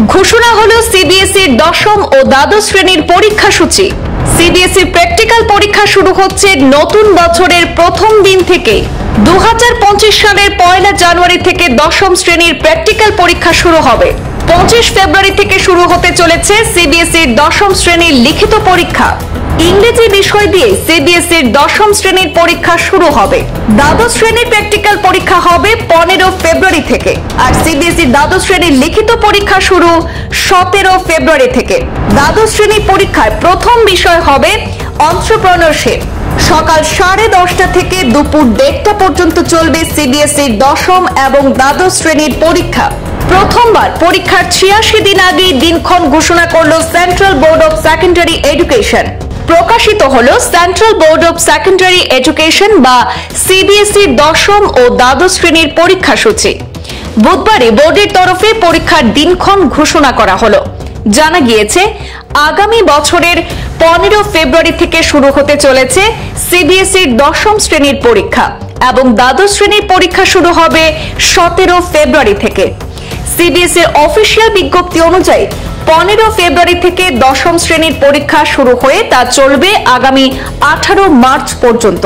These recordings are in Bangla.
ঘোষণা হলো সিবিএসইর দশম ও দ্বাদশ শ্রেণীর পরীক্ষা সূচি। সিবিএসই প্র্যাকটিক্যাল পরীক্ষা শুরু হচ্ছে নতুন বছরের প্রথম দিন থেকে। 2025 সালের 1 জানুয়ারি থেকে দশম শ্রেণীর প্র্যাকটিক্যাল পরীক্ষা শুরু হবে। 25 ফেব্রুয়ারি থেকে শুরু হতে চলেছে সিবিএসইর দশম শ্রেণীর লিখিত পরীক্ষা। ইংরেজি বিষয় দিয়ে সিবিএসইর দশম শ্রেণীর পরীক্ষা শুরু হবে। দ্বাদশ শ্রেণীর প্র্যাকটিক্যাল পরীক্ষা হবে 15 ফেব্রুয়ারি থেকে, আর সিবিএসইর দ্বাদশ শ্রেণীর লিখিত পরীক্ষা শুরু 17 ফেব্রুয়ারি থেকে। দ্বাদশ শ্রেণীর পরীক্ষায় প্রথম বিষয় হবে এন্টারপ্রেনারশিপ। সকাল 10:30 থেকে দুপুর 1:30 পর্যন্ত চলবে সিবিএসইর দশম এবং দ্বাদশ শ্রেণীর পরীক্ষা। প্রথমবার পরীক্ষার 86 দিন আগে দিনক্ষণ ঘোষণা করলো central board of secondary education. প্রকাশিত হলো central board of secondary education বা সিবিএসইর দশম ও দ্বাদশ শ্রেণীর পরীক্ষা সূচি। বুধবারই বোর্ডের তরফে পরীক্ষার দিনক্ষণ ঘোষণা করা হলো। জানা গিয়েছে আগামী বছরের 15 ফেব্রুয়ারি থেকে শুরু হতে চলেছে সিবিএসইর দশম শ্রেণীর পরীক্ষা এবং দ্বাদশ শ্রেণীর পরীক্ষা শুরু হবে 17 ফেব্রুয়ারি থেকে। সিবিএসইর অফিসিয়াল বিজ্ঞপ্তি অনুযায়ী 15 ফেব্রুয়ারি থেকে দশম শ্রেণীর পরীক্ষা শুরু হয়ে তা চলবে আগামী 18 মার্চ পর্যন্ত।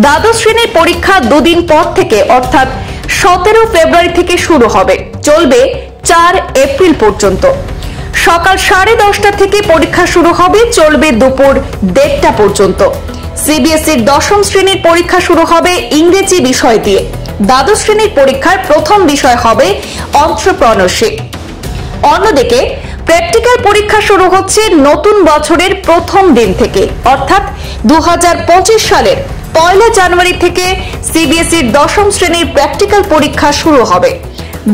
দ্বাদশ শ্রেণীর পরীক্ষা দুদিন পর থেকে অর্থাৎ 17 ফেব্রুয়ারি থেকে শুরু হবে, চলবে 4 এপ্রিল পর্যন্ত। সকাল 10:30 থেকে পরীক্ষা শুরু হবে, চলবে দুপুর 1:30 পর্যন্ত। সিবিএসইর দশম শ্রেণীর পরীক্ষা শুরু হবে ইংরেজি বিষয় দিয়ে। দ্বাদশ শ্রেণীর পরীক্ষার প্রথম বিষয় হবে এন্টারপ্রেনারশিপ। অন্যদিকে প্র্যাকটিক্যাল পরীক্ষা শুরু হচ্ছে নতুন বছরের প্রথম দিন থেকে, অর্থাৎ 2025 সালের 1 জানুয়ারি থেকে সিবিএসইর দশম শ্রেণীর প্র্যাকটিক্যাল পরীক্ষা শুরু হবে।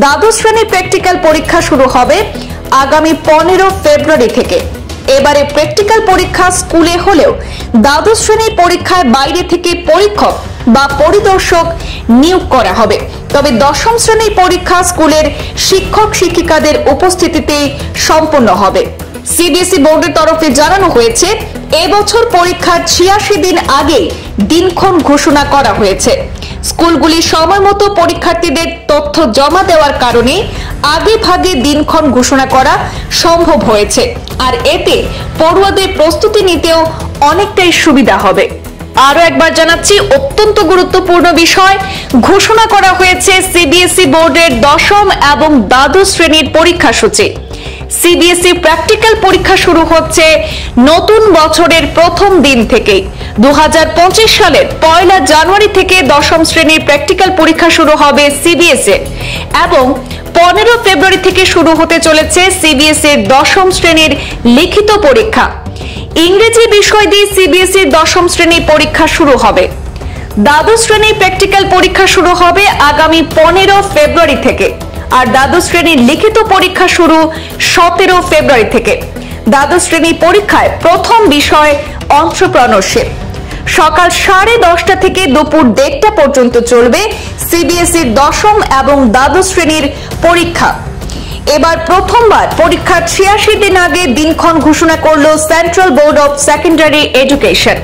দ্বাদশ শ্রেণীর প্র্যাকটিক্যাল পরীক্ষা শুরু হবে আগামী 15 ফেব্রুয়ারি থেকে। এবারে প্র্যাকটিক্যাল পরীক্ষা স্কুলে হলেও দ্বাদশ শ্রেণীর পরীক্ষায় বাইরে থেকে পরীক্ষক বা পরিদর্শক নিয়োগ করা হবে, তবে দশম শ্রেণীর পরীক্ষা স্কুলের শিক্ষক শিক্ষিকাদের উপস্থিতিতে সম্পন্ন হবে। সিবিএসই বোর্ডের তরফে জানানো হয়েছে এবছর পরীক্ষার 86 দিন আগে দিনক্ষণ ঘোষণা করা হয়েছে। স্কুলগুলি সময় মতো পরীক্ষার্থীদের তথ্য জমা দেওয়ার কারণে আগে ভাগে দিনক্ষণ ঘোষণা করা সম্ভব হয়েছে, আর এতে পড়ুয়াদের প্রস্তুতি নিতেও অনেকটাই সুবিধা হবে। আরো একবার জানাচ্ছি অত্যন্ত গুরুত্বপূর্ণ বিষয়, ঘোষণা করা হয়েছে সিবিএসই বোর্ডের দশম এবং দ্বাদশ শ্রেণীর পরীক্ষা সূচি। সিবিএসই প্র্যাকটিক্যাল পরীক্ষা শুরু হচ্ছে নতুন বছরের প্রথম দিন থেকে। 2025 সালের 1 জানুয়ারি থেকে দশম শ্রেণীর প্র্যাকটিক্যাল পরীক্ষা শুরু হবে সিবিএসই এবং 15 ফেব্রুয়ারি থেকে শুরু হতে চলেছে সিবিএসইর দশম শ্রেণীর লিখিত পরীক্ষা। ইংরেজি বিষয় দিয়ে সিবিএসইর দশম শ্রেণীর পরীক্ষা শুরু হবে। দ্বাদশ শ্রেণীর প্র্যাকটিক্যাল পরীক্ষা শুরু হবে আগামী 15 ফেব্রুয়ারি থেকে, আর দ্বাদশ শ্রেণীর লিখিত পরীক্ষা শুরু 17 ফেব্রুয়ারি থেকে। দ্বাদশ শ্রেণীর পরীক্ষায় প্রথম বিষয় এন্টারপ্রেনারশিপ। সকাল 10:30 থেকে দুপুর 1:30 পর্যন্ত চলবে সিবিএসইর দশম এবং দ্বাদশ শ্রেণীর পরীক্ষা। এবার প্রথমবার পরীক্ষার 86 দিন আগে দিনক্ষণ ঘোষণা করলো central board of secondary education.